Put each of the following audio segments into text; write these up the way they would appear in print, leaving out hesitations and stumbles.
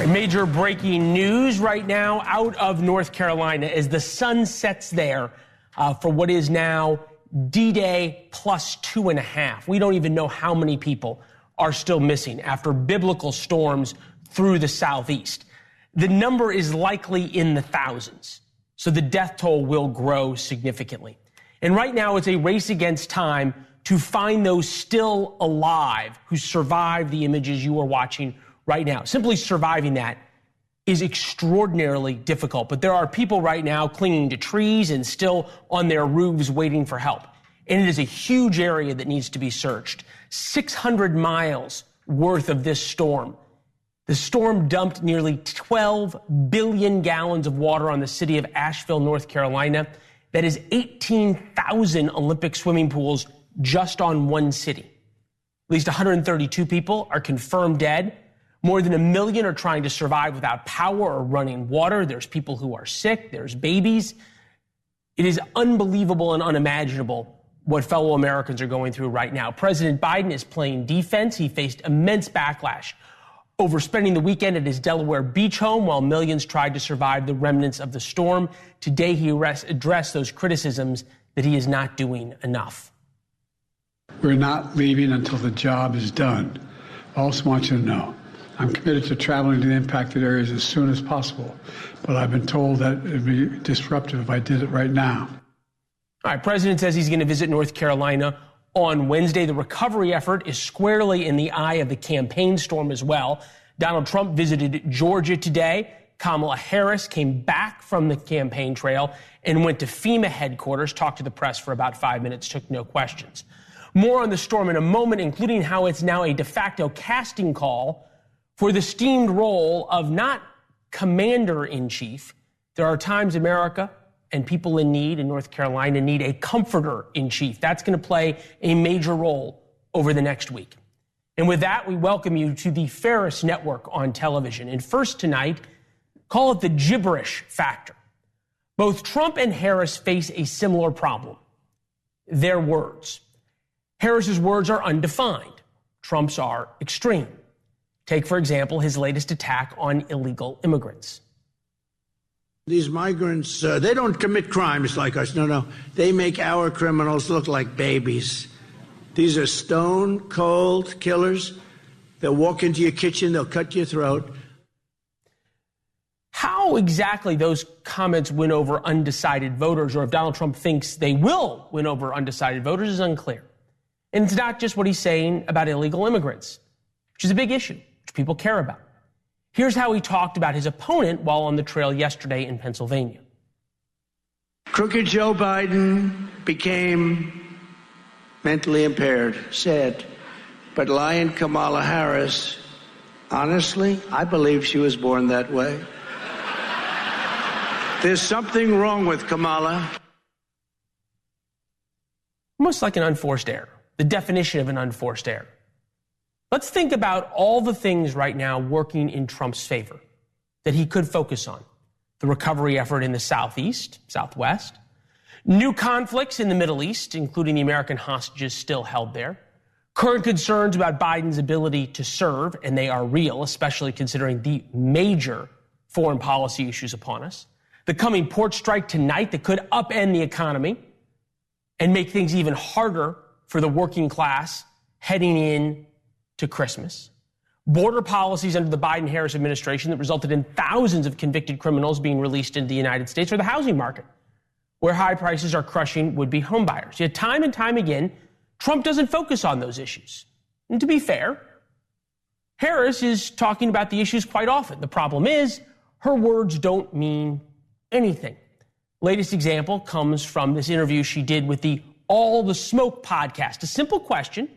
Major breaking news right now out of North Carolina as the sun sets there for what is now D-Day plus 2.5. We don't even know how many people are still missing after biblical storms through the southeast. The number is likely in the thousands, so the death toll will grow significantly. And right now it's a race against time to find those still alive who survived the images you are watching right now. Simply surviving that is extraordinarily difficult. But there are people right now clinging to trees and still on their roofs waiting for help. And it is a huge area that needs to be searched. 600 miles worth of this storm. The storm dumped nearly 12 billion gallons of water on the city of Asheville, North Carolina. That is 18,000 Olympic swimming pools just on one city. At least 132 people are confirmed dead. More than 1 million are trying to survive without power or running water. There's people who are sick. There's babies. It is unbelievable and unimaginable what fellow Americans are going through right now. President Biden is playing defense. He faced immense backlash over spending the weekend at his Delaware beach home while millions tried to survive the remnants of the storm. Today, he addressed those criticisms that he is not doing enough. We're not leaving until the job is done. I also want you to know, I'm committed to traveling to the impacted areas as soon as possible, but I've been told that it would be disruptive if I did it right now. All right, President says he's going to visit North Carolina on Wednesday. The recovery effort is squarely in the eye of the campaign storm as well. Donald Trump visited Georgia today. Kamala Harris came back from the campaign trail and went to FEMA headquarters, talked to the press for about 5 minutes, took no questions. More on the storm in a moment, including how it's now a de facto casting call for the steamed role of not commander-in-chief. There are times America and people in need in North Carolina need a comforter-in-chief. That's going to play a major role over the next week. And with that, we welcome you to the Ferris Network on television. And first tonight, call it the gibberish factor. Both Trump and Harris face a similar problem: their words. Harris's words are undefined. Trump's are extreme. Take, for example, his latest attack on illegal immigrants. These migrants, they don't commit crimes like us. No. They make our criminals look like babies. These are stone-cold killers. They'll walk into your kitchen. They'll cut your throat. How exactly those comments win over undecided voters, or if Donald Trump thinks they will win over undecided voters, is unclear. And it's not just what he's saying about illegal immigrants, which is a big issue, which people care about. Here's how he talked about his opponent while on the trail yesterday in Pennsylvania. Crooked Joe Biden became mentally impaired, sad. But lying Kamala Harris, honestly, I believe she was born that way. There's something wrong with Kamala. Almost like an unforced error, the definition of an unforced error. Let's think about all the things right now working in Trump's favor that he could focus on. The recovery effort in the Southeast, Southwest, new conflicts in the Middle East, including the American hostages still held there, current concerns about Biden's ability to serve, and they are real, especially considering the major foreign policy issues upon us, the coming port strike tonight that could upend the economy and make things even harder for the working class heading in to Christmas, border policies under the Biden-Harris administration that resulted in thousands of convicted criminals being released into the United States, or the housing market, where high prices are crushing would-be homebuyers. Yet time and time again, Trump doesn't focus on those issues. And to be fair, Harris is talking about the issues quite often. The problem is her words don't mean anything. Latest example comes from this interview she did with the All the Smoke podcast. A simple question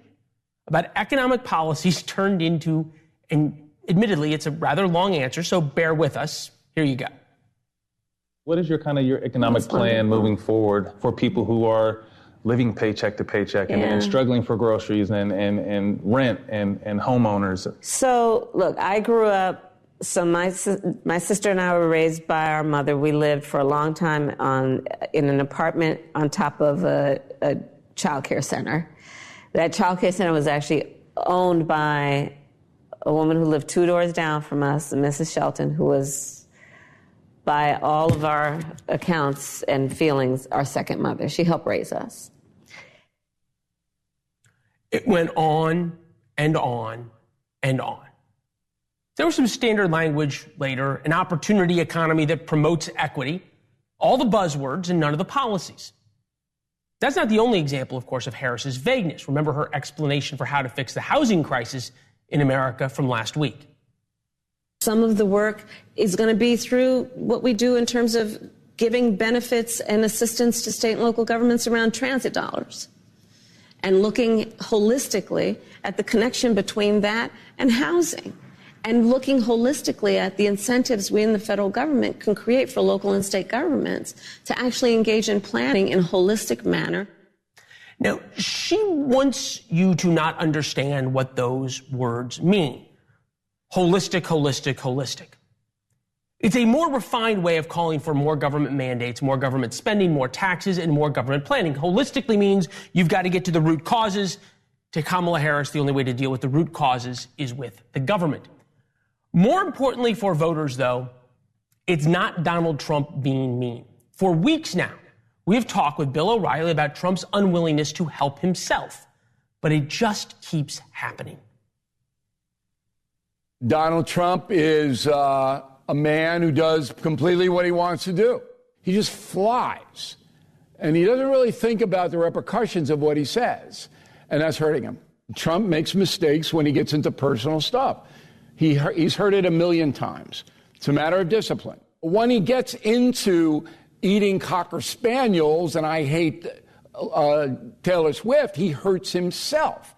about economic policies turned into, and admittedly, it's a rather long answer, so bear with us. Here you go. What is your economic plan moving forward for people who are living paycheck to paycheck and struggling for groceries and rent and homeowners? So, look, I grew up, so my sister and I were raised by our mother. We lived for a long time in an apartment on top of a child care center. That child care center was actually owned by a woman who lived 2 doors down from us, Mrs. Shelton, who was, by all of our accounts and feelings, our second mother. She helped raise us. It went on and on and on. There was some standard language later, an opportunity economy that promotes equity, all the buzzwords and none of the policies. That's not the only example, of course, of Harris's vagueness. Remember her explanation for how to fix the housing crisis in America from last week. Some of the work is going to be through what we do in terms of giving benefits and assistance to state and local governments around transit dollars, and looking holistically at the connection between that and housing, and looking holistically at the incentives we in the federal government can create for local and state governments to actually engage in planning in a holistic manner. Now, she wants you to not understand what those words mean. Holistic, holistic, holistic. It's a more refined way of calling for more government mandates, more government spending, more taxes, and more government planning. Holistically means you've got to get to the root causes. To Kamala Harris, the only way to deal with the root causes is with the government. More importantly for voters, though, it's not Donald Trump being mean. For weeks now, we have talked with Bill O'Reilly about Trump's unwillingness to help himself, but it just keeps happening. Donald Trump is a man who does completely what he wants to do. He just flies, and he doesn't really think about the repercussions of what he says, and that's hurting him. Trump makes mistakes when he gets into personal stuff. He's heard it a million times. It's a matter of discipline. When he gets into eating Cocker Spaniels, and I hate Taylor Swift, he hurts himself.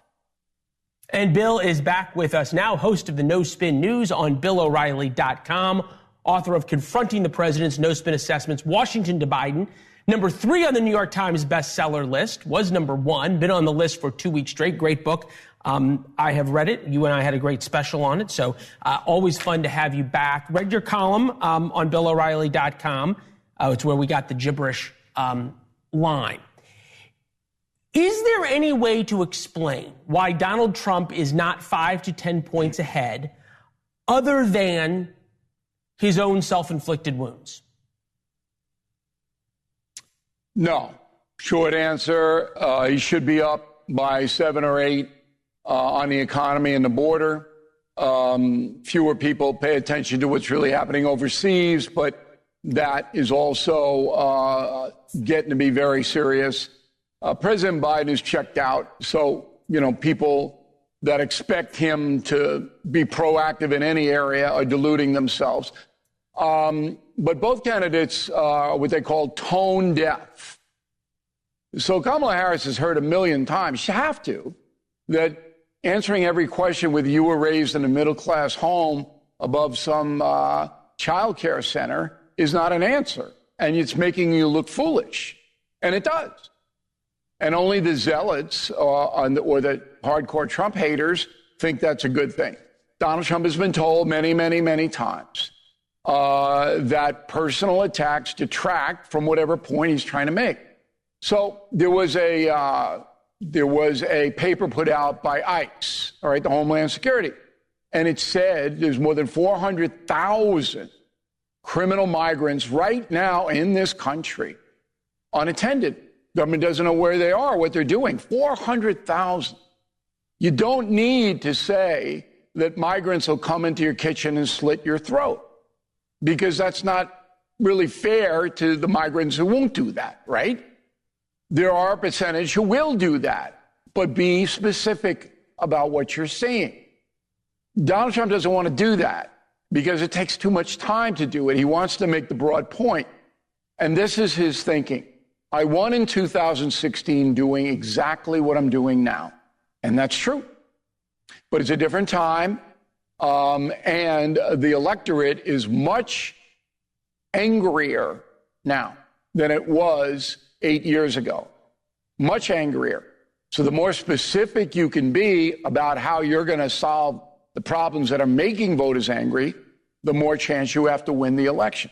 And Bill is back with us now, host of the No Spin News on BillO'Reilly.com, author of Confronting the President's No Spin Assessments, Washington to Biden, number 3 on the New York Times bestseller list, was number 1, been on the list for 2 weeks straight. Great book. I have read it. You and I had a great special on it, so always fun to have you back. Read your column on BillO'Reilly.com. It's where we got the gibberish line. Is there any way to explain why Donald Trump is not 5 to 10 points ahead other than his own self-inflicted wounds? No. Short answer, he should be up by 7 or 8 on the economy and the border. Fewer people pay attention to what's really happening overseas, but that is also getting to be very serious. President Biden is checked out, so, people that expect him to be proactive in any area are deluding themselves. But both candidates are what they call tone deaf. So Kamala Harris has heard a million times, you have to, that answering every question with you were raised in a middle-class home above some child care center is not an answer. And it's making you look foolish. And it does. And only the zealots or the hardcore Trump haters think that's a good thing. Donald Trump has been told many, many, many times that personal attacks detract from whatever point he's trying to make. So there was a paper put out by ICE, all right, the Homeland Security, and it said there's more than 400,000 criminal migrants right now in this country, unattended. Government doesn't know where they are, what they're doing. 400,000. You don't need to say that migrants will come into your kitchen and slit your throat, because that's not really fair to the migrants who won't do that, right? There are a percentage who will do that, but be specific about what you're saying. Donald Trump doesn't want to do that because it takes too much time to do it. He wants to make the broad point. And this is his thinking. I won in 2016 doing exactly what I'm doing now. And that's true. But it's a different time. And the electorate is much angrier now than it was 8 years ago. Much angrier. So the more specific you can be about how you're going to solve the problems that are making voters angry, the more chance you have to win the election.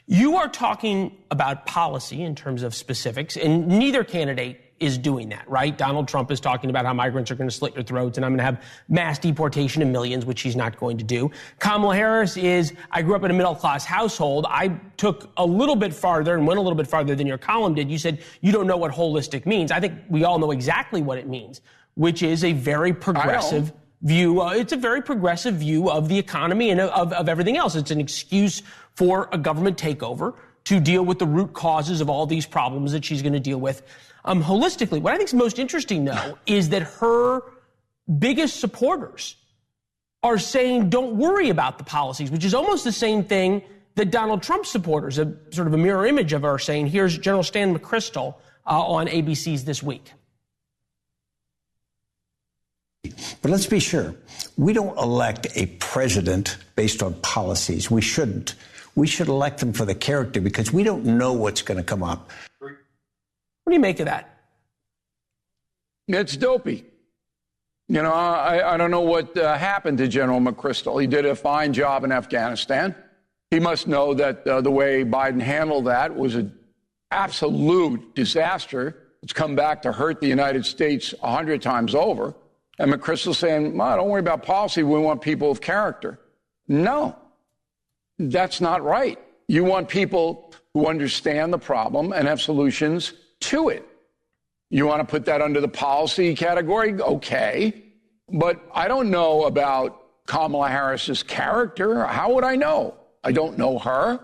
You are talking about policy in terms of specifics, and neither candidate is doing that, right? Donald Trump is talking about how migrants are going to slit your throats and I'm going to have mass deportation of millions, which he's not going to do. Kamala Harris is, I grew up in a middle-class household. I took a little bit farther and went a little bit farther than your column did. You said you don't know what holistic means. I think we all know exactly what it means, which is a very progressive view. It's a very progressive view of the economy and of everything else. It's an excuse for a government takeover to deal with the root causes of all these problems that she's going to deal with holistically. What I think is most interesting, though, is that her biggest supporters are saying, don't worry about the policies, which is almost the same thing that Donald Trump's supporters, a sort of a mirror image of her, are saying. Here's General Stan McChrystal on ABC's This Week. But let's be sure, we don't elect a president based on policies. We shouldn't. We should elect them for the character because we don't know what's going to come up. What do you make of that? It's dopey. You know, I don't know what happened to General McChrystal. He did a fine job in Afghanistan. He must know that the way Biden handled that was an absolute disaster. It's come back to hurt the United States 100 times over. And McChrystal saying, well, don't worry about policy. We want people of character. No, that's not right. You want people who understand the problem and have solutions to it. You want to put that under the policy category? Okay. But I don't know about Kamala Harris's character. How would I know? I don't know her.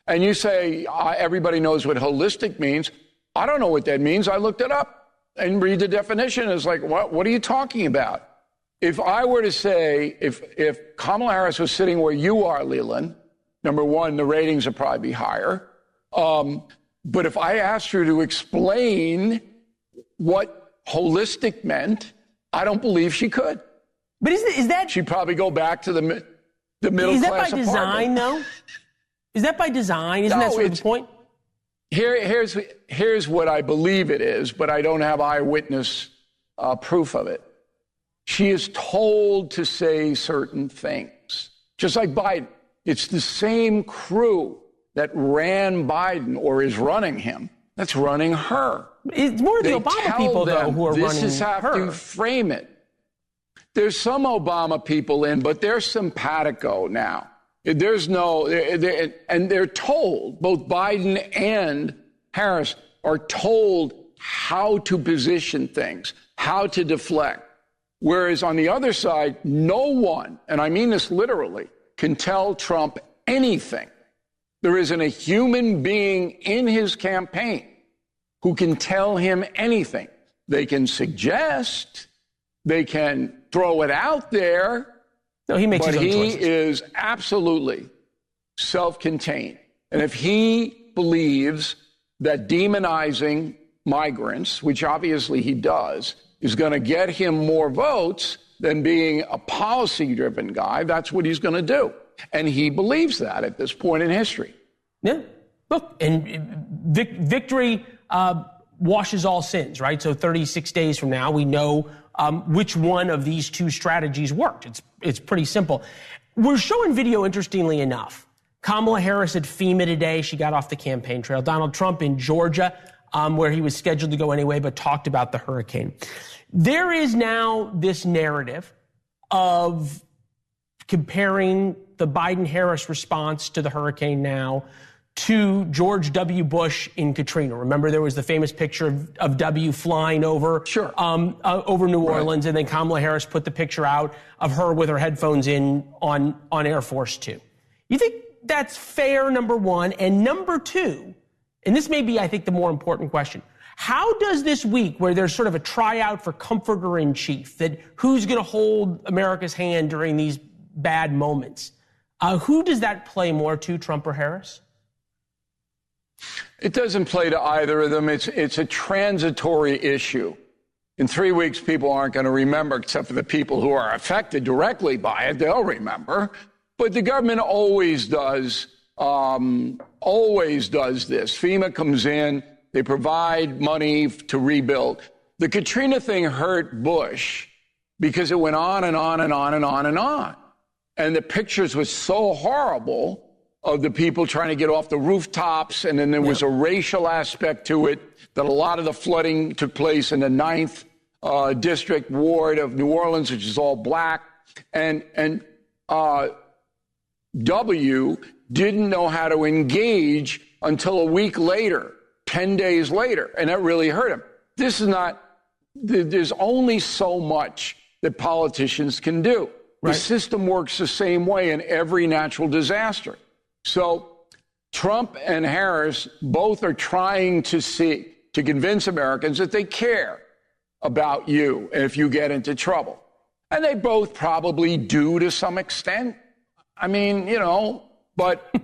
And you say everybody knows what holistic means. I don't know what that means. I looked it up and read the definition. It's like, what are you talking about? If I were to say, if Kamala Harris was sitting where you are, Leland, number one, the ratings would probably be higher. But if I asked her to explain what holistic meant, I don't believe she could. But is that... She'd probably go back to the middle class apartment. Is that by design, though? Is that by design? Isn't that sort of the point? Here's what I believe it is, but I don't have eyewitness proof of it. She is told to say certain things, just like Biden. It's the same crew that ran Biden or is running him that's running her. It's more the Obama people, though, who are running her. This is how to frame it. There's some Obama people in, but they're simpatico now. There's no, and they're told, both Biden and Harris are told how to position things, how to deflect. Whereas on the other side, no one, and I mean this literally, can tell Trump anything. There isn't a human being in his campaign who can tell him anything. They can suggest, they can throw it out there. No, he makes his own choices. But he is absolutely self-contained. And if he believes that demonizing migrants, which obviously he does, is going to get him more votes than being a policy-driven guy, that's what he's going to do. And he believes that at this point in history. Yeah. Look, and victory washes all sins, right? So 36 days from now, we know which one of these two strategies worked. It's pretty simple. We're showing video, interestingly enough. Kamala Harris at FEMA today. She got off the campaign trail. Donald Trump in Georgia, where he was scheduled to go anyway, but talked about the hurricane. There is now this narrative of comparing the Biden-Harris response to the hurricane now to George W. Bush in Katrina. Remember, there was the famous picture of W flying over, over New Orleans, and then Kamala Harris put the picture out of her with her headphones in on Air Force Two. You think that's fair, number one? And number two, and this may be, I think, the more important question, how does this week, where there's sort of a tryout for comforter-in-chief, that who's going to hold America's hand during these bad moments, who does that play more to, Trump or Harris? It doesn't play to either of them. It's a transitory issue. In 3 weeks, people aren't going to remember, except for the people who are affected directly by it. They'll remember. But the government always does this. FEMA comes in. They provide money to rebuild. The Katrina thing hurt Bush because it went on and on and on and on and on. And the pictures were so horrible of the people trying to get off the rooftops. And then there was a racial aspect to it, that a lot of the flooding took place in the 9th District Ward of New Orleans, which is all black. And W didn't know how to engage until a week later, 10 days later, and that really hurt him. This is not, there's only so much that politicians can do. Right. The system works the same way in every natural disaster. So Trump and Harris both are trying to convince Americans that they care about you if you get into trouble. And they both probably do to some extent. I mean, but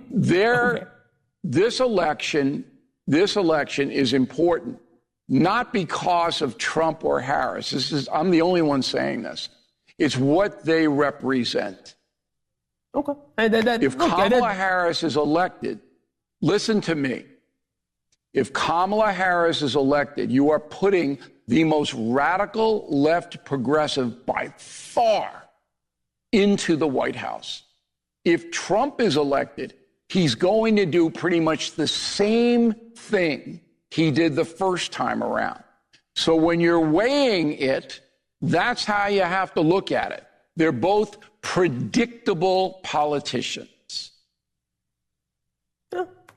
this election is important, not because of Trump or Harris. I'm the only one saying this. It's what they represent. Okay. If Kamala Harris is elected, listen to me. If Kamala Harris is elected, you are putting the most radical left progressive by far into the White House. If Trump is elected, he's going to do pretty much the same thing he did the first time around. So when you're weighing it, that's how you have to look at it. They're both predictable politicians.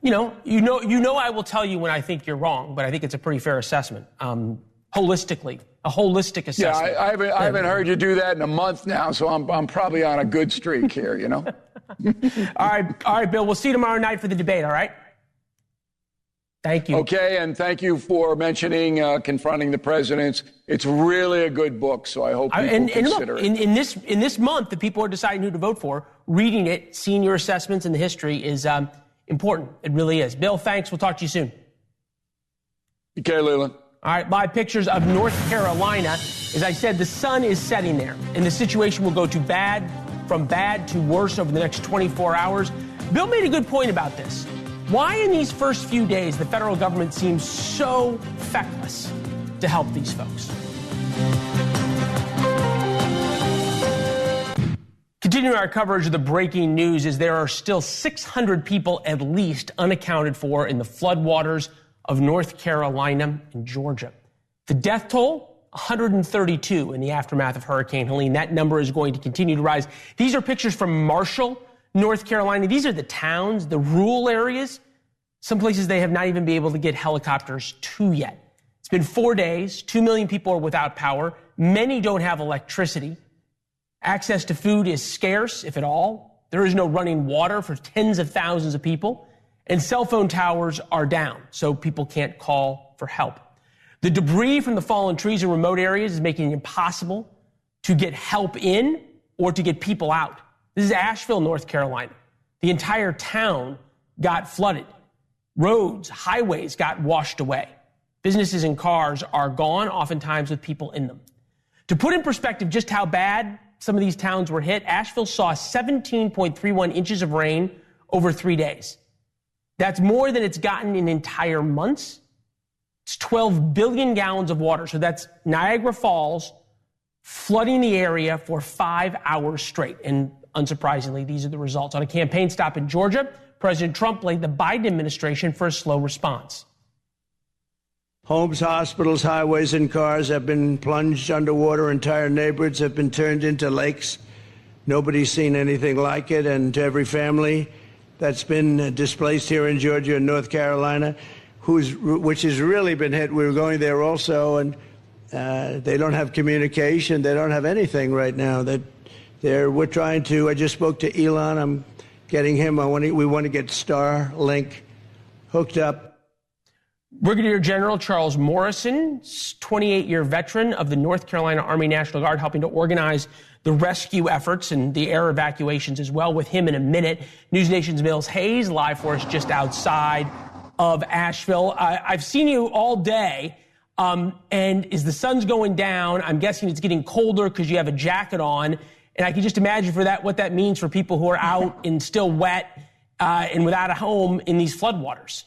You know, I will tell you when I think you're wrong, but I think it's a pretty fair assessment. Holistically, a holistic assessment. Yeah, I haven't heard you do that in a month now, so I'm probably on a good streak here, All right, Bill, we'll see you tomorrow night for the debate, all right? Thank you. Okay, and thank you for mentioning Confronting the Presidents. It's really a good book, so I hope people consider it. In this month, the people are deciding who to vote for. Reading it, seeing your assessments and the history is important. It really is. Bill, thanks. We'll talk to you soon. Okay, Leland. All right, live pictures of North Carolina. As I said, the sun is setting there, and the situation will go from bad to worse over the next 24 hours. Bill made a good point about this. Why in these first few days the federal government seems so feckless to help these folks? Continuing our coverage of the breaking news is there are still 600 people at least unaccounted for in the floodwaters of North Carolina and Georgia. The death toll, 132 in the aftermath of Hurricane Helene. That number is going to continue to rise. These are pictures from Marshall, North Carolina. These are the towns, the rural areas. Some places they have not even been able to get helicopters to yet. It's been 4 days. 2 million people are without power. Many don't have electricity. Access to food is scarce, if at all. There is no running water for tens of thousands of people. And cell phone towers are down, so people can't call for help. The debris from the fallen trees in remote areas is making it impossible to get help in or to get people out. This is Asheville, North Carolina. The entire town got flooded. Roads, highways got washed away. Businesses and cars are gone, oftentimes with people in them. To put in perspective just how bad some of these towns were hit, Asheville saw 17.31 inches of rain over 3 days. That's more than it's gotten in entire months. It's 12 billion gallons of water. So that's Niagara Falls flooding the area for 5 hours straight. And unsurprisingly, these are the results. On a campaign stop in Georgia, President Trump blamed the Biden administration for a slow response. Homes, hospitals, highways, and cars have been plunged underwater. Entire neighborhoods have been turned into lakes. Nobody's seen anything like it. And to every family that's been displaced here in Georgia and North Carolina, which has really been hit. We were going there also, and they don't have communication. They don't have anything right now. We're trying to. I just spoke to Elon. I'm getting him. We want to get Starlink hooked up. Brigadier General Charles Morrison, 28-year veteran of the North Carolina Army National Guard, helping to organize the rescue efforts and the air evacuations as well. With him in a minute. NewsNation's Mills Hayes, live for us just outside of Asheville. I've seen you all day, and as the sun's going down, I'm guessing it's getting colder because you have a jacket on. And I can just imagine what that means for people who are out and still wet and without a home in these floodwaters.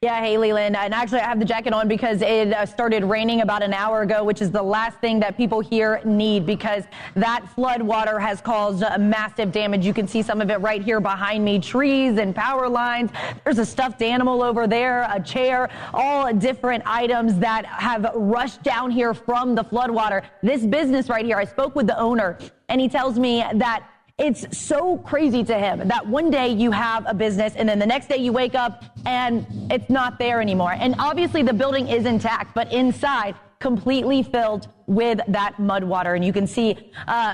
Yeah, hey, Leland. And actually, I have the jacket on because it started raining about an hour ago, which is the last thing that people here need, because that flood water has caused massive damage. You can see some of it right here behind me, trees and power lines. There's a stuffed animal over there, a chair, all different items that have rushed down here from the flood water. This business right here, I spoke with the owner, and he tells me that it's so crazy to him that one day you have a business and then the next day you wake up and it's not there anymore. And obviously the building is intact, but inside completely filled with that mud water. And you can see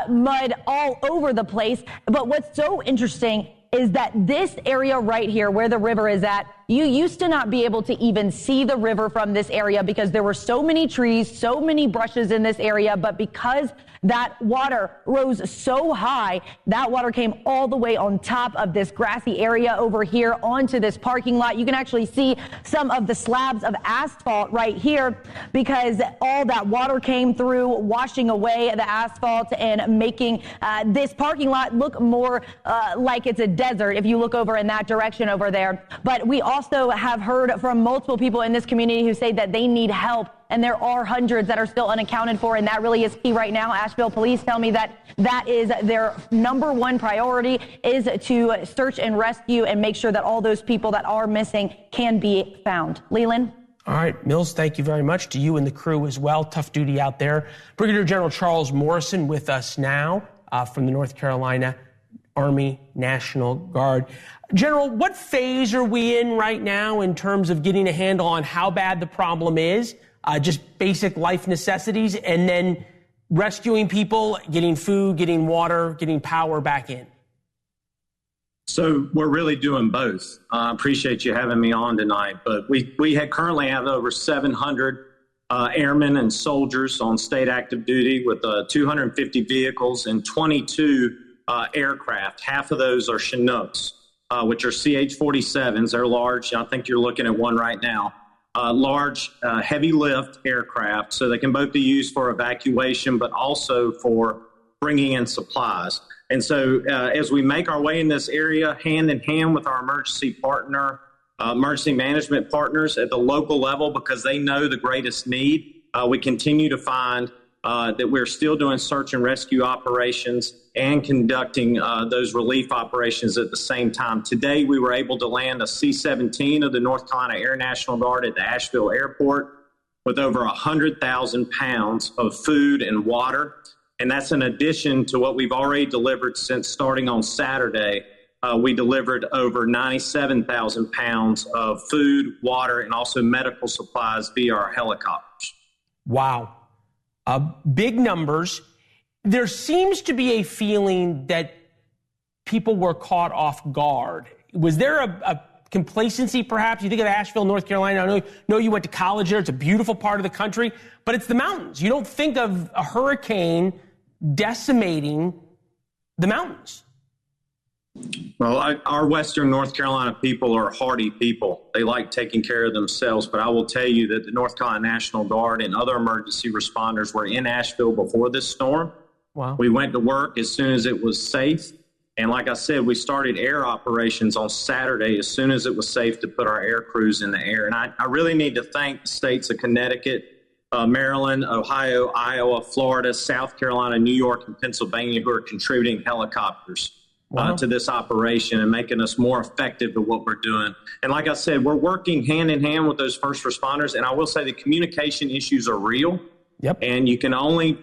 mud all over the place. But what's so interesting is that this area right here where the river is at, you used to not be able to even see the river from this area because there were so many trees, so many brushes in this area. But because that water rose so high, that water came all the way on top of this grassy area over here onto this parking lot. You can actually see some of the slabs of asphalt right here because all that water came through, washing away the asphalt and making this parking lot look more like it's a desert if you look over in that direction over there. But we also have heard from multiple people in this community who say that they need help. And there are hundreds that are still unaccounted for, and that really is key right now. Asheville police tell me that that is their number one priority, is to search and rescue and make sure that all those people that are missing can be found. Leland? All right, Mills, thank you very much to you and the crew as well. Tough duty out there. Brigadier General Charles Morrison with us now from the North Carolina Army National Guard. General, what phase are we in right now in terms of getting a handle on how bad the problem is? Just basic life necessities, and then rescuing people, getting food, getting water, getting power back in? So we're really doing both. I appreciate you having me on tonight, but we currently have over 700 airmen and soldiers on state active duty with 250 vehicles and 22 aircraft. Half of those are Chinooks, which are CH-47s. They're large. I think you're looking at one right now. Large, heavy lift aircraft, so they can both be used for evacuation, but also for bringing in supplies. And so as we make our way in this area, hand in hand with our emergency management partners at the local level, because they know the greatest need, we continue to find that we're still doing search and rescue operations and conducting those relief operations at the same time. Today, we were able to land a C-17 of the North Carolina Air National Guard at the Asheville Airport with over 100,000 pounds of food and water. And that's in addition to what we've already delivered since starting on Saturday. We delivered over 97,000 pounds of food, water, and also medical supplies via our helicopters. Wow. Big numbers. There seems to be a feeling that people were caught off guard. Was there a complacency, perhaps? You think of Asheville, North Carolina. I know you went to college there. It's a beautiful part of the country, but it's the mountains. You don't think of a hurricane decimating the mountains. Well, our Western North Carolina people are hardy people. They like taking care of themselves. But I will tell you that the North Carolina National Guard and other emergency responders were in Asheville before this storm. Wow. We went to work as soon as it was safe. And like I said, we started air operations on Saturday as soon as it was safe to put our air crews in the air. And I really need to thank the states of Connecticut, Maryland, Ohio, Iowa, Florida, South Carolina, New York, and Pennsylvania, who are contributing helicopters to this operation and making us more effective at what we're doing. And like I said, we're working hand in hand with those first responders. And I will say the communication issues are real. Yep. And you can only,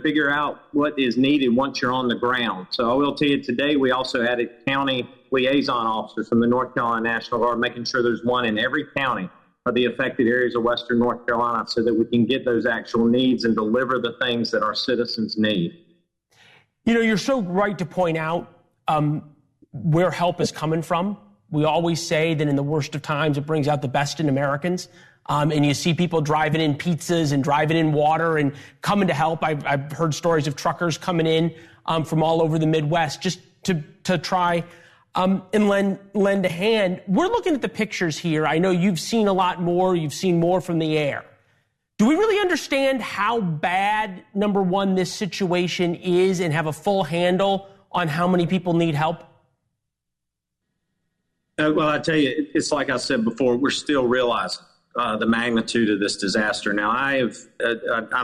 figure out what is needed once you're on the ground. So I will tell you today, we also added county liaison officers from the North Carolina National Guard, making sure there's one in every county of the affected areas of Western North Carolina so that we can get those actual needs and deliver the things that our citizens need. You're so right to point out where help is coming from. We always say that in the worst of times, it brings out the best in Americans. And you see people driving in pizzas and driving in water and coming to help. I've heard stories of truckers coming in from all over the Midwest just to try and lend a hand. We're looking at the pictures here. I know you've seen a lot more. You've seen more from the air. Do we really understand how bad, number one, this situation is and have a full handle on how many people need help? Well, I tell you, it's like I said before, we're still realizing the magnitude of this disaster. Now, I'm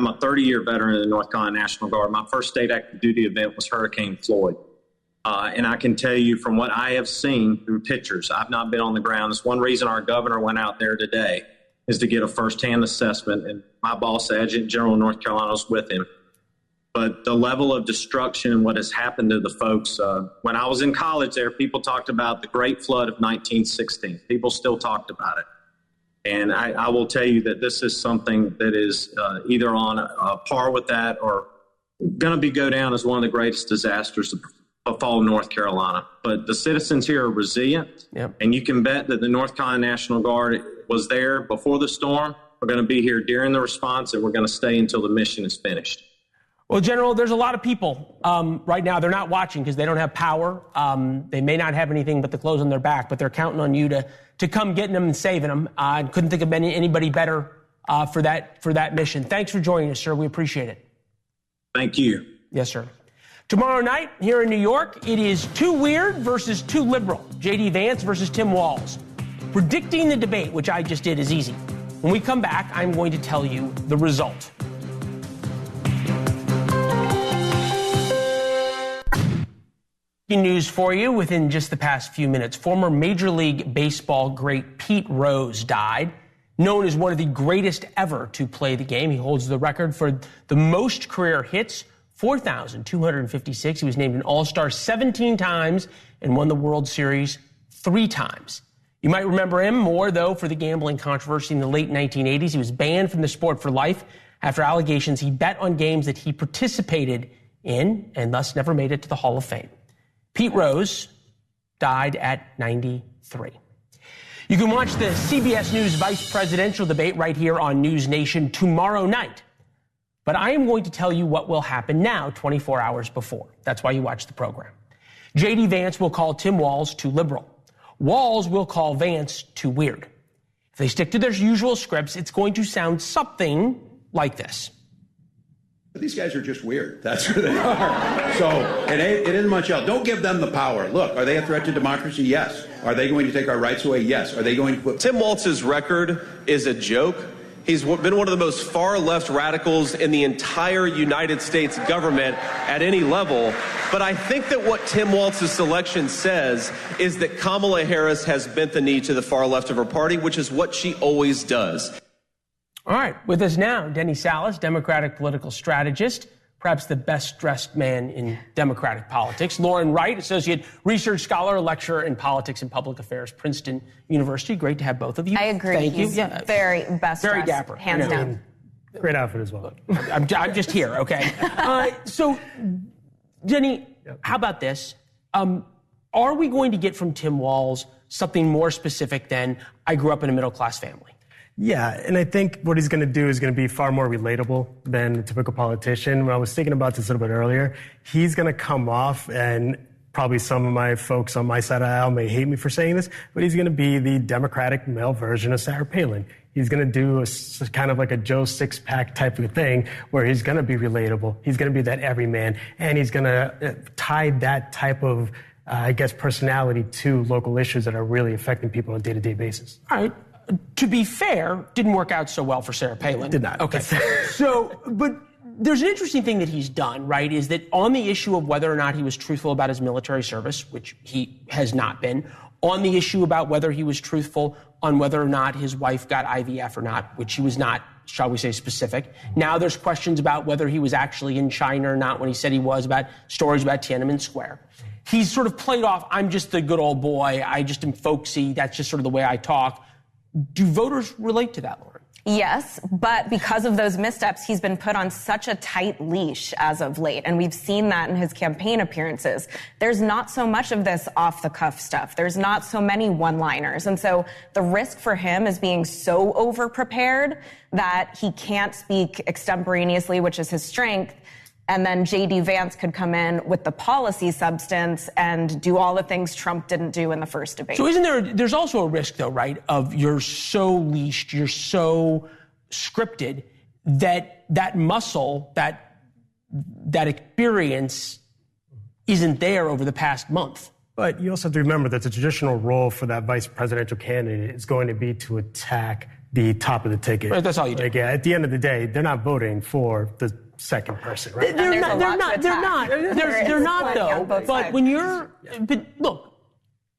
a 30-year veteran of the North Carolina National Guard. My first state active duty event was Hurricane Floyd. And I can tell you from what I have seen through pictures, I've not been on the ground. It's one reason our governor went out there today is to get a firsthand assessment. And my boss, Adjutant General of North Carolina, was with him. But the level of destruction and what has happened to the folks, when I was in college there, people talked about the Great Flood of 1916. People still talked about it. And I will tell you that this is something that is either on a par with that or going to go down as one of the greatest disasters of fall North Carolina. But the citizens here are resilient, and you can bet that the North Carolina National Guard was there before the storm. We're going to be here during the response, and we're going to stay until the mission is finished. Well, General, there's a lot of people right now. They're not watching because they don't have power. They may not have anything but the clothes on their back, but they're counting on you to come getting them and saving them. I couldn't think of anybody better for that mission. Thanks for joining us, sir. We appreciate it. Thank you. Yes, sir. Tomorrow night here in New York, it is too weird versus too liberal. J.D. Vance versus Tim Walz. Predicting the debate, which I just did, is easy. When we come back, I'm going to tell you the result. News for you within just the past few minutes. Former Major League Baseball great Pete Rose died. Known as one of the greatest ever to play the game, he holds the record for the most career hits, 4,256. He was named an All-Star 17 times and won the World Series 3 times. You might remember him more, though, for the gambling controversy in the late 1980s. He was banned from the sport for life after allegations he bet on games that he participated in and thus never made it to the Hall of Fame. Pete Rose died at 93. You can watch the CBS News vice presidential debate right here on NewsNation tomorrow night. But I am going to tell you what will happen now, 24 hours before. That's why you watch the program. J.D. Vance will call Tim Walz too liberal. Walz will call Vance too weird. If they stick to their usual scripts, it's going to sound something like this. But these guys are just weird. That's who they are. So it isn't much else. Don't give them the power. Look, are they a threat to democracy? Yes. Are they going to take our rights away? Yes. Are they going to put... Tim Walz's record is a joke. He's been one of the most far-left radicals in the entire United States government at any level. But I think that what Tim Walz's selection says is that Kamala Harris has bent the knee to the far left of her party, which is what she always does. All right, with us now, Denny Salas, Democratic political strategist, perhaps the best-dressed man in Democratic politics. Lauren Wright, Associate Research Scholar, Lecturer in Politics and Public Affairs, Princeton University. Great to have both of you. I agree. Thank you. He's very best-dressed, very dapper, hands down. Great outfit as well. I'm just here, okay? So, Denny, how about this? Are we going to get from Tim Walz something more specific than I grew up in a middle-class family? Yeah, and I think what he's going to do is going to be far more relatable than a typical politician. When I was thinking about this a little bit earlier, he's going to come off, and probably some of my folks on my side of the aisle may hate me for saying this, but he's going to be the Democratic male version of Sarah Palin. He's going to do a kind of like a Joe Six-Pack type of thing where he's going to be relatable. He's going to be that everyman, and he's going to tie that type of, personality to local issues that are really affecting people on a day-to-day basis. All right. To be fair, didn't work out so well for Sarah Palin. Did not. Okay. So, but there's an interesting thing that he's done, right, is that on the issue of whether or not he was truthful about his military service, which he has not been, on the issue about whether he was truthful on whether or not his wife got IVF or not, which he was not, shall we say, specific. Now there's questions about whether he was actually in China or not when he said he was, about stories about Tiananmen Square. He's sort of played off, I'm just the good old boy, I just am folksy, that's just sort of the way I talk. Do voters relate to that, Lauren? Yes, but because of those missteps, he's been put on such a tight leash as of late, and we've seen that in his campaign appearances. There's not so much of this off-the-cuff stuff. There's not so many one-liners, and so the risk for him is being so over-prepared that he can't speak extemporaneously, which is his strength, and then J.D. Vance could come in with the policy substance and do all the things Trump didn't do in the first debate. So there's also a risk, though, right, of you're so leashed, you're so scripted that muscle, that experience isn't there over the past month. But you also have to remember that the traditional role for that vice presidential candidate is going to be to attack the top of the ticket. Right, that's all you do. Like, at the end of the day, they're not voting for the second person, right? They're not though. But when look,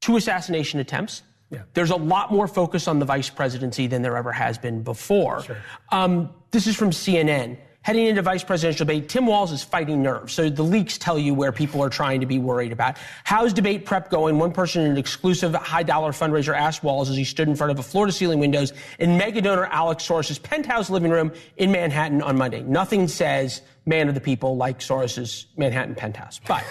2 assassination attempts. Yeah. There's a lot more focus on the vice presidency than there ever has been before. Sure. This is from CNN. Heading into vice presidential debate, Tim Walz is fighting nerves. So the leaks tell you where people are trying to be worried about. How's debate prep going? One person in an exclusive high-dollar fundraiser asked Walz as he stood in front of a floor-to-ceiling windows in mega donor Alex Soros's penthouse living room in Manhattan on Monday. Nothing says man of the people like Soros's Manhattan penthouse. But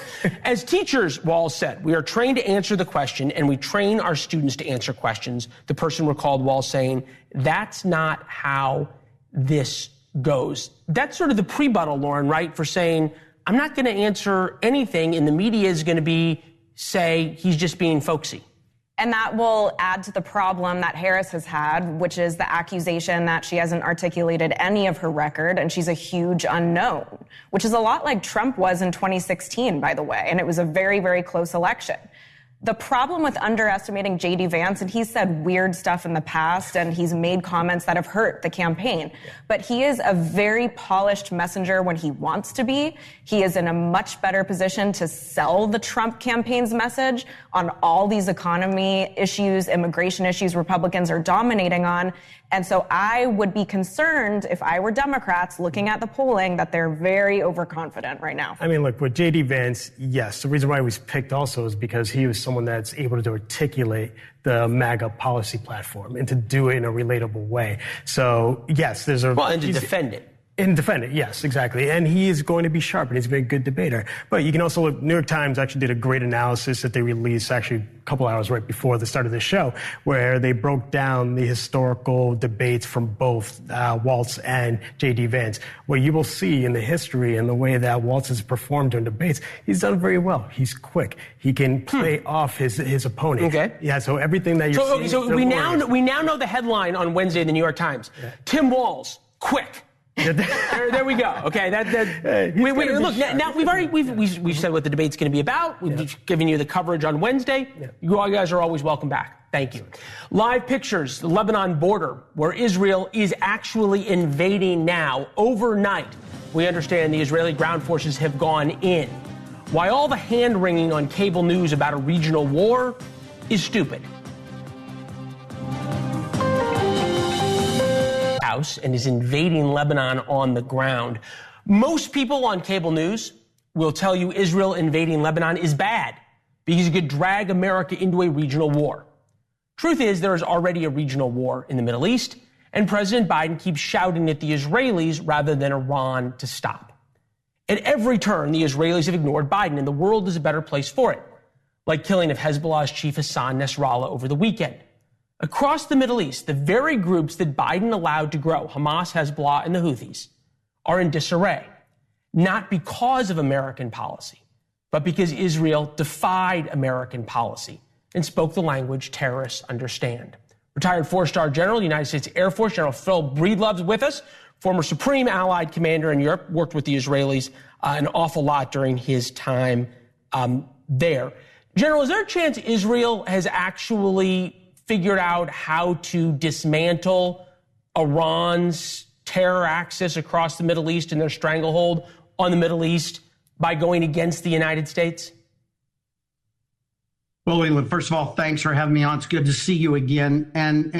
as teachers, Walz said, we are trained to answer the question, and we train our students to answer questions. The person recalled Walz saying, that's not how this goes. That's sort of the prebuttal, Lauren, right, for saying, I'm not going to answer anything, and the media is going to say he's just being folksy. And that will add to the problem that Harris has had, which is the accusation that she hasn't articulated any of her record, and she's a huge unknown, which is a lot like Trump was in 2016, by the way, and it was a very, very close election. The problem with underestimating J.D. Vance, and he's said weird stuff in the past, and he's made comments that have hurt the campaign, but he is a very polished messenger when he wants to be. He is in a much better position to sell the Trump campaign's message on all these economy issues, immigration issues Republicans are dominating on. And so I would be concerned if I were Democrats looking at the polling that they're very overconfident right now. I mean, look, with J.D. Vance, yes, the reason why he was picked also is because he was someone that's able to articulate the MAGA policy platform and to do it in a relatable way. So, yes, there's a... Well, and to defend it. And defend it, yes, exactly. And he is going to be sharp, and he's been a good debater. But you can also look, New York Times actually did a great analysis that they released actually a couple hours right before the start of the show, where they broke down the historical debates from both Walz and J.D. Vance. What you will see in the history and the way that Walz has performed during debates, he's done very well. He's quick. He can play off his opponent. Okay. Yeah, so everything that you're seeing... So we now know the headline on Wednesday in the New York Times. Yeah. Tim Walz, quick. there we go. Okay, look. Now we've said what the debate's going to be about. We've given you the coverage on Wednesday. Yeah. You all guys are always welcome back. Thank you. Live pictures, the Lebanon border, where Israel is actually invading now. Overnight, we understand the Israeli ground forces have gone in. Why all the hand-wringing on cable news about a regional war is stupid. And is invading Lebanon on the ground. Most people on cable news will tell you Israel invading Lebanon is bad because it could drag America into a regional war. Truth is, there is already a regional war in the Middle East, and President Biden keeps shouting at the Israelis rather than Iran to stop. At every turn, the Israelis have ignored Biden, and the world is a better place for it, like killing of Hezbollah's chief Hassan Nasrallah over the weekend. Across the Middle East, the very groups that Biden allowed to grow, Hamas, Hezbollah, and the Houthis, are in disarray, not because of American policy, but because Israel defied American policy and spoke the language terrorists understand. Retired four-star general, United States Air Force, General Phil Breedlove's with us, former Supreme Allied Commander in Europe, worked with the Israelis an awful lot during his time there. General, is there a chance Israel has actually figured out how to dismantle Iran's terror axis across the Middle East and their stranglehold on the Middle East by going against the United States? Well, Leland, first of all, thanks for having me on. It's good to see you again. And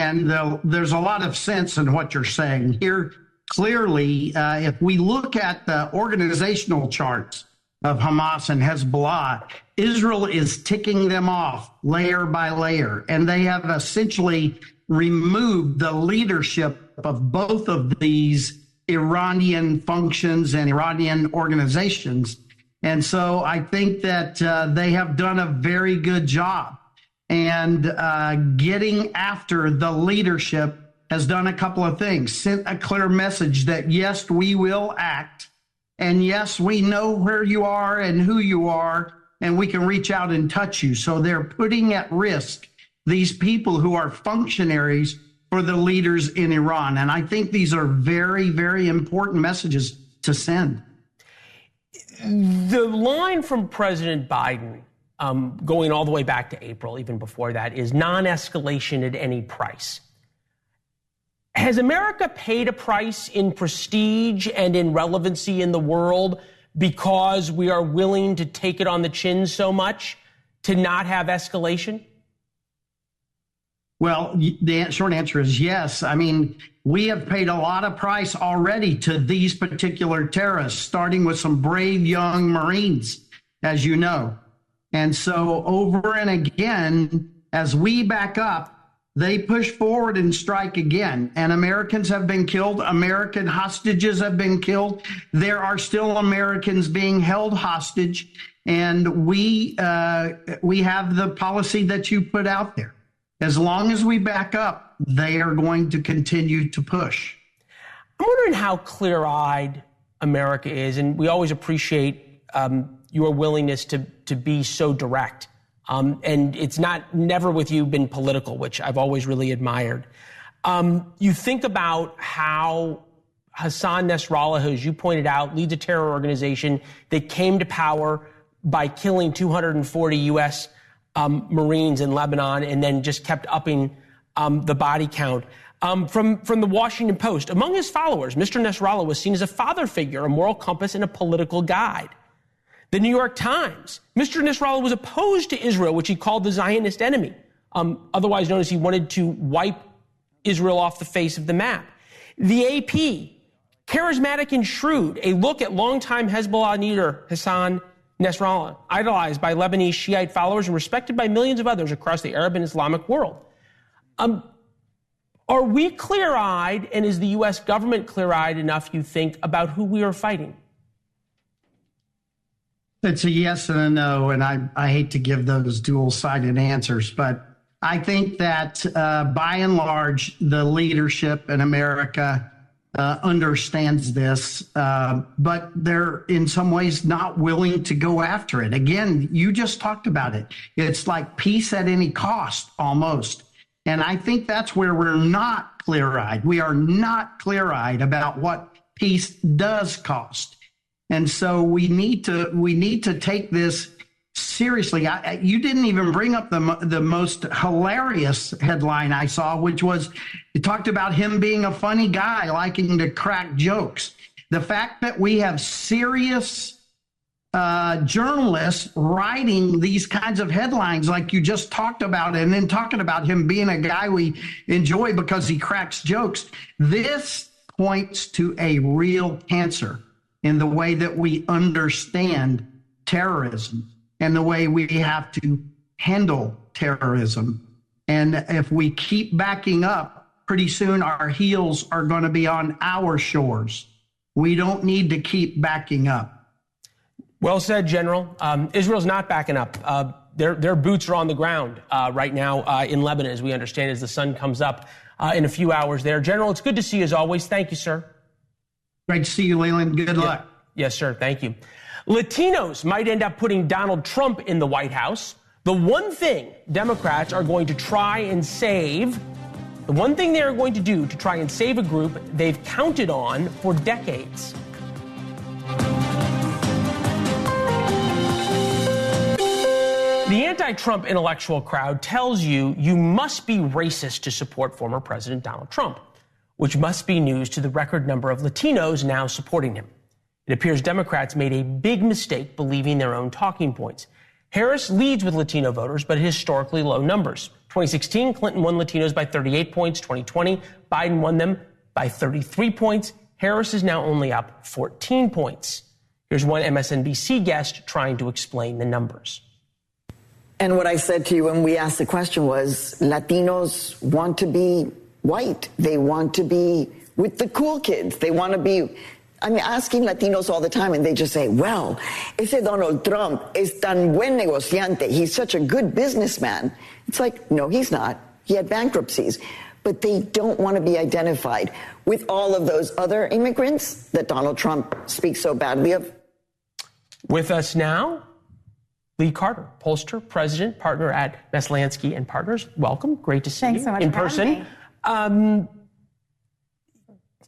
there's a lot of sense in what you're saying here. Clearly, if we look at the organizational charts of Hamas and Hezbollah, Israel is ticking them off layer by layer, and they have essentially removed the leadership of both of these Iranian functions and Iranian organizations. And so I think that they have done a very good job. And getting after the leadership has done a couple of things, sent a clear message that, yes, we will act. And yes, we know where you are and who you are, and we can reach out and touch you. So they're putting at risk these people who are functionaries for the leaders in Iran. And I think these are very, very important messages to send. The line from President Biden going all the way back to April, even before that, is non-escalation at any price. Has America paid a price in prestige and in relevancy in the world because we are willing to take it on the chin so much to not have escalation? Well, the short answer is yes. I mean, we have paid a lot of price already to these particular terrorists, starting with some brave young Marines, as you know. And so over and again, as we back up, they push forward and strike again. And Americans have been killed. American hostages have been killed. There are still Americans being held hostage. And we have the policy that you put out there. As long as we back up, they are going to continue to push. I'm wondering how clear-eyed America is, and we always appreciate your willingness to be so direct. And it's never with you been political, which I've always really admired. You think about how Hassan Nasrallah, who, as you pointed out, leads a terror organization that came to power by killing 240 U.S. Marines in Lebanon and then just kept upping the body count. From the Washington Post, among his followers, Mr. Nasrallah was seen as a father figure, a moral compass, and a political guide. The New York Times, Mr. Nasrallah was opposed to Israel, which he called the Zionist enemy, otherwise known as he wanted to wipe Israel off the face of the map. The AP, charismatic and shrewd, a look at longtime Hezbollah leader Hassan Nasrallah, idolized by Lebanese Shiite followers and respected by millions of others across the Arab and Islamic world. Are we clear-eyed, and is the U.S. government clear-eyed enough, you think, about who we are fighting? It's a yes and a no, and I hate to give those dual-sided answers, but I think that by and large, the leadership in America understands this, but they're in some ways not willing to go after it. Again, you just talked about it. It's like peace at any cost, almost. And I think that's where we're not clear-eyed. We are not clear-eyed about what peace does cost. And so we need to take this seriously. You didn't even bring up the most hilarious headline I saw, which was it talked about him being a funny guy, liking to crack jokes. The fact that we have serious journalists writing these kinds of headlines like you just talked about, and then talking about him being a guy we enjoy because he cracks jokes. This points to a real cancer in the way that we understand terrorism and the way we have to handle terrorism. And if we keep backing up, pretty soon our heels are going to be on our shores. We don't need to keep backing up. Well said, General. Israel's not backing up. Their boots are on the ground right now in Lebanon, as we understand, as the sun comes up in a few hours there. General, it's good to see you as always. Thank you, sir. Great to see you, Leland. Good luck. Yes, sir. Thank you. Latinos might end up putting Donald Trump in the White House. The one thing Democrats are going to try and save, the one thing they are going to do to try and save a group they've counted on for decades. The anti-Trump intellectual crowd tells you you must be racist to support former President Donald Trump, which must be news to the record number of Latinos now supporting him. It appears Democrats made a big mistake believing their own talking points. Harris leads with Latino voters, but historically low numbers. 2016, Clinton won Latinos by 38 points. 2020, Biden won them by 33 points. Harris is now only up 14 points. Here's one MSNBC guest trying to explain the numbers. And what I said to you when we asked the question was, Latinos want to be white. They want to be with the cool kids. They want to be, I'm asking Latinos all the time, and they just say, well, ese Donald Trump es tan buen negociante. He's such a good businessman. It's like, no, he's not. He had bankruptcies. But they don't want to be identified with all of those other immigrants that Donald Trump speaks so badly of. With us now, Lee Carter, pollster, president, partner at Maslansky and Partners. Welcome. Great to see you so much in for person.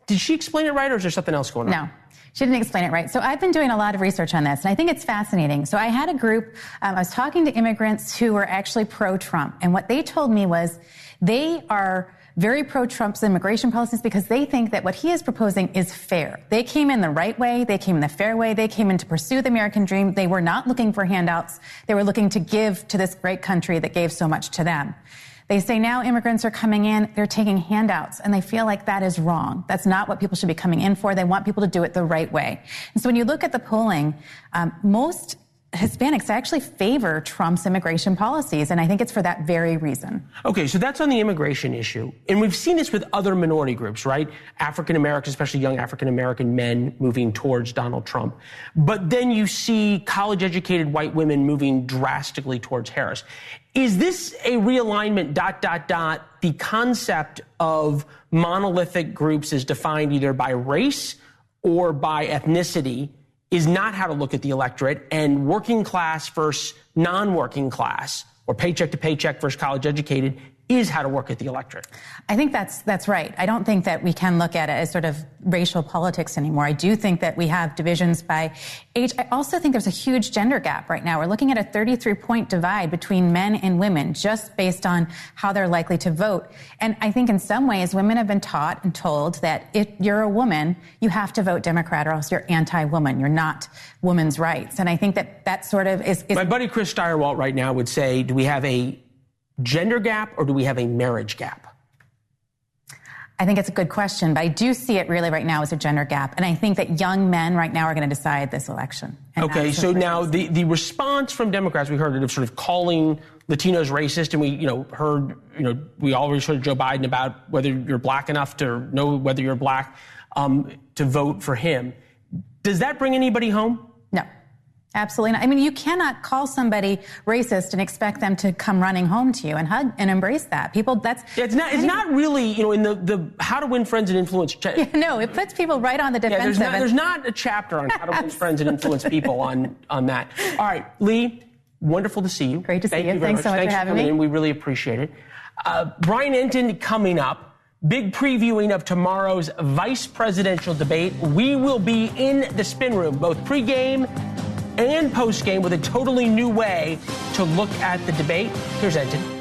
Did she explain it right, or is there something else going on? No. She didn't explain it right. So I've been doing a lot of research on this, and I think it's fascinating. So I had a group, I was talking to immigrants who were actually pro-Trump, and what they told me was they are very pro-Trump's immigration policies because they think that what he is proposing is fair. They came in the right way. They came in the fair way. They came in to pursue the American dream. They were not looking for handouts. They were looking to give to this great country that gave so much to them. They say now immigrants are coming in, they're taking handouts, and they feel like that is wrong. That's not what people should be coming in for. They want people to do it the right way. And so when you look at the polling, most Hispanics actually favor Trump's immigration policies, and I think it's for that very reason. Okay, so that's on the immigration issue. And we've seen this with other minority groups, right? African Americans, especially young African American men moving towards Donald Trump. But then you see college-educated white women moving drastically towards Harris. Is this a realignment, ... the concept of monolithic groups is defined either by race or by ethnicity is not how to look at the electorate, and working class versus non-working class, or paycheck to paycheck versus college educated, is how to work at the electorate? I think that's right. I don't think that we can look at it as sort of racial politics anymore. I do think that we have divisions by age. I also think there's a huge gender gap right now. We're looking at a 33-point divide between men and women just based on how they're likely to vote. And I think in some ways women have been taught and told that if you're a woman, you have to vote Democrat or else you're anti-woman. You're not women's rights. And I think that sort of is... My buddy Chris Steyerwalt right now would say, do we have a gender gap or do we have a marriage gap? I think it's a good question, but I do see it really right now as a gender gap. And I think that young men right now are going to decide this election. Okay, so now the response from Democrats, we heard it of sort of calling Latinos racist, and we heard, we always heard Joe Biden about whether you're black enough to know whether you're black to vote for him. Does that bring anybody home? No. Absolutely not. I mean, you cannot call somebody racist and expect them to come running home to you and hug and embrace that. People, it's not really, in the how to win friends and influence. No, it puts people right on the defensive. There's not a chapter on how to win friends and influence people on that. All right, Lee, wonderful to see you. Great to see you. Thanks so much for having me. We really appreciate it. Brian Entin coming up. Big previewing of tomorrow's vice presidential debate. We will be in the spin room, both pregame and post-game, with a totally new way to look at the debate. Here's Entin.